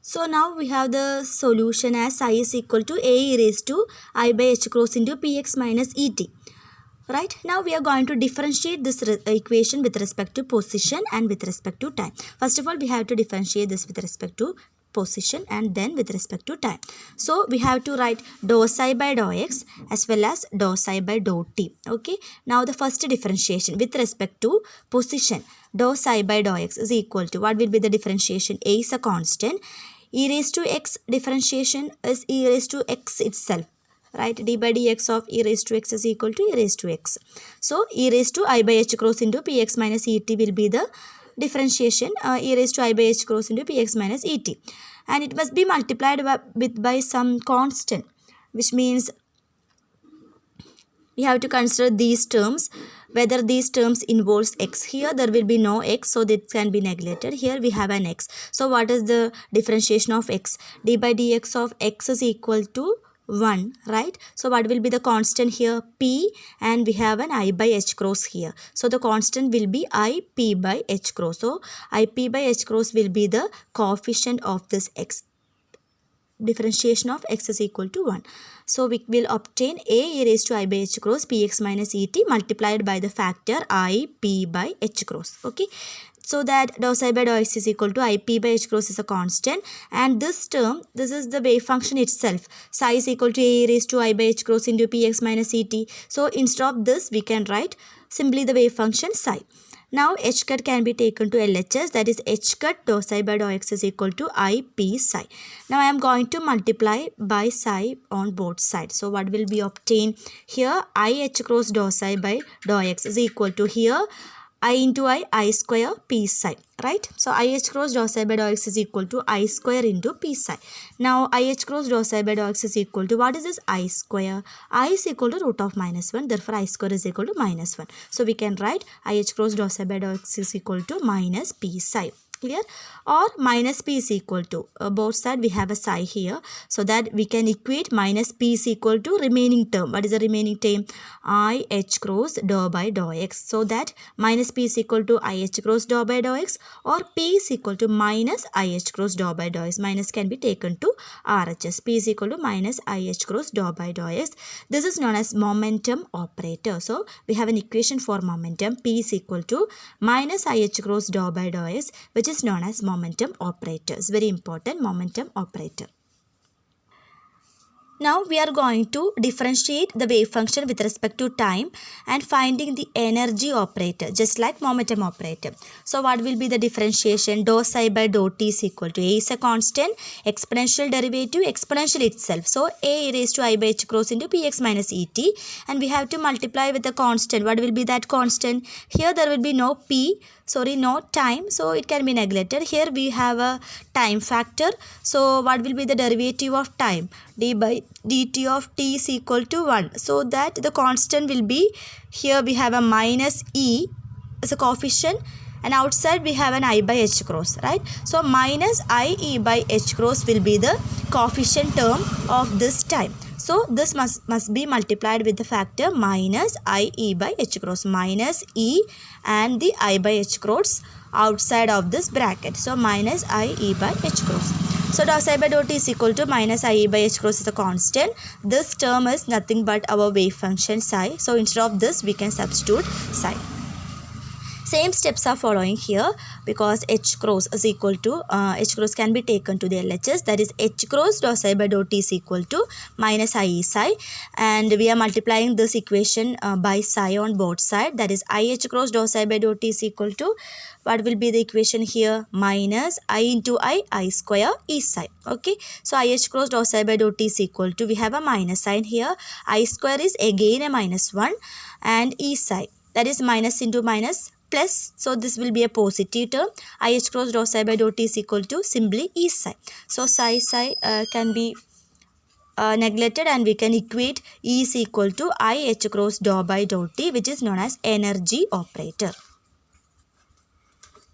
So now we have the solution as psi is equal to a e raised to I by h cross into px minus et. Right, now we are going to differentiate this equation with respect to position and with respect to time. First of all, we have to differentiate this with respect to position and then with respect to time. So we have to write dou psi by dou x as well as dou psi by dou t. Okay, now the first differentiation with respect to position, dou psi by dou x is equal to, what will be the differentiation? A is a constant, e raised to x differentiation is e raised to x itself, right? D by dx of e raised to x is equal to e raised to x. So e raised to I by h cross into px minus et will be the differentiation, e raised to I by h cross into px minus et, and it must be multiplied by some constant, which means we have to consider these terms, whether these terms involves x. Here there will be no x, so that can be neglected. Here we have an x. So what is the differentiation of x? D by dx of x is equal to 1, right? So what will be the constant here? P, and we have an I by h cross here. So the constant will be I p by h cross. So I p by h cross will be the coefficient of this x. Differentiation of x is equal to 1. So we will obtain a e raised to I by h cross px minus et multiplied by the factor I p by h cross. Okay. So that dou psi by dou x is equal to I p by h cross is a constant, and this term, this is the wave function itself. Psi is equal to a raised to I by h cross into px minus et. So instead of this, we can write simply the wave function psi. Now h cut can be taken to LHS, that is h cut dou psi by dou x is equal to I p psi. Now I am going to multiply by psi on both sides. So what will be obtained here? I h cross dou psi by dou x is equal to here I into I square p psi, right? So I h cross dou psi by dou x is equal to I square into p psi. Now I h cross dou psi by dou x is equal to, what is this? I square. I is equal to root of minus 1, therefore I square is equal to minus 1. So we can write I h cross dou psi by dou x is equal to minus p psi. Clear? Or minus p is equal to, both sides we have a psi here, so that we can equate minus p is equal to remaining term. What is the remaining term? I h cross dou by dou x. So that minus p is equal to I h cross dou by dou x, or p is equal to minus I h cross dou by dou x. Minus can be taken to RHS. P is equal to minus I h cross dou by dou x. This is known as momentum operator. So we have an equation for momentum. P is equal to minus I h cross dou by dou x, which is known as momentum operator. It's very important, momentum operator. Now we are going to differentiate the wave function with respect to time and finding the energy operator, just like momentum operator. So what will be the differentiation? Dou psi by dou t is equal to, a is a constant, exponential derivative, exponential itself. So a raised to I by h cross into px minus et, and we have to multiply with the constant. What will be that constant? Here there will be no p, no time, so it can be neglected. Here we have a time factor. So what will be the derivative of time? D by dt of t is equal to 1. So that the constant will be, here we have a minus e as a coefficient, and outside we have an I by h cross, right? So minus I e by h cross will be the coefficient term of this time. So this must be multiplied with the factor minus I e by h cross, minus e and the I by h cross outside of this bracket. So minus I e by h cross. So dou psi by dou t is equal to minus I e by h cross is a constant. This term is nothing but our wave function psi. So instead of this, we can substitute psi. Same steps are following here, because h cross is equal to, h cross can be taken to the LHS, that is h cross dou psi by dou t is equal to minus I e psi, and we are multiplying this equation by psi on both sides, that is I h cross dou psi by dou t is equal to, what will be the equation here? Minus I into I square e psi. Okay, so I h cross dou psi by dou t is equal to, we have a minus sign here, I square is again a minus 1, and e psi, that is minus into minus plus, so this will be a positive term. I h cross dou psi by dou t is equal to simply e psi. So psi can be neglected, and we can equate E is equal to I h cross dou by dou t, which is known as energy operator.